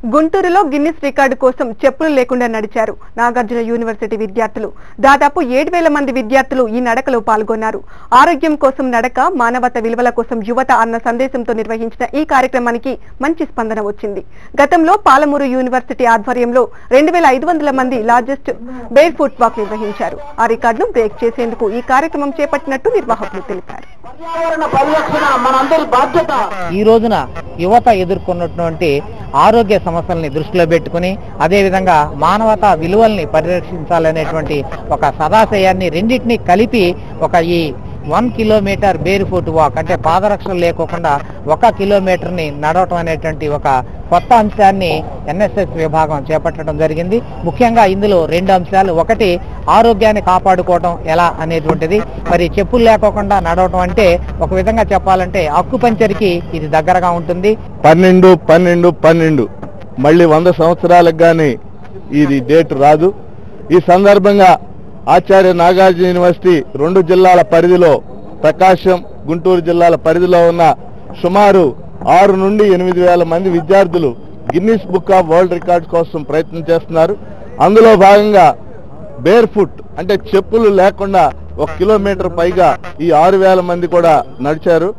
గుంటూరులో Guinness record కోసం చెప్పులు లేకుండా నడిచారు నాగార్జున యూనివర్సిటీ విద్యార్థులు. దాదాపు 7,000 మంది విద్యార్థులు ఈ నడకలో పాల్గొన్నారు. ఆరోగ్యం కోసం నడక, మానవత విలువల కోసం యువత అన్న సందేశంతో నిర్వహించిన ఈ కార్యక్రమానికి మంచి స్పందన వచ్చింది. గతంలో పాలమూరు యూనివర్సిటీ ఆధ్వర్యంలో 2,500 మంది లార్జెస్ట్ బేర్ ఫుట్ వాక్ నిర్వహించారు. ఆ రికార్డును బ్రేక్ చేసేందుకు ఈ కార్యక్రమం చేపట్టినట్టు నిర్వాహకులు తెలిపారు. ఈ రోజున యువత ఎదుర్కొన్నటువంటి ఆరోగ్య సమస్యల్ని దృష్టిలో పెట్టుకుని అదేవిధంగా మానవతా విలువల్ని పరిరక్షించాలనేటువంటి ఒక సదాశయాన్ని రెండింటినీ కలిపి ఈ 1 కిలోమీటర్ బేర్ ఫుట్ వాక్ అంటే పాదరక్షలు లేకోకుండా 1 కిలోమీటర్ని నడవటం అనేటువంటి ఒక కొత్త అంశాన్ని ఎన్ఎస్ఎస్ విభాగం చేపట్టడం జరిగింది. ముఖ్యంగా ఇందులో 2 అంశాలు. ఒకటి, ఆరోగ్యాన్ని కాపాడుకోవటం ఎలా అనేటువంటిది. మరి చెప్పులు లేకోకుండా నడవటం అంటే ఒక విధంగా చెప్పాలంటే అక్కుపంచర్కి ఇది దగ్గరగా ఉంటుంది. 12 మళ్ళీ 100 సంవత్సరాలకు కానీ ఇది డేట్ రాదు. ఈ సందర్భంగా ఆచార్య నాగార్జున యూనివర్సిటీ 2 జిల్లాల పరిధిలో, ప్రకాశం, గుంటూరు జిల్లాల పరిధిలో ఉన్న సుమారు 6 నుండి 8,000 మంది విద్యార్థులు Guinness book of world record కోసం ప్రయత్నం చేస్తున్నారు. అందులో భాగంగా బేర్ ఫుట్ అంటే చెప్పులు లేకుండా 1 కిలోమీటర్ పైగా ఈ 6,000 మంది కూడా నడిచారు.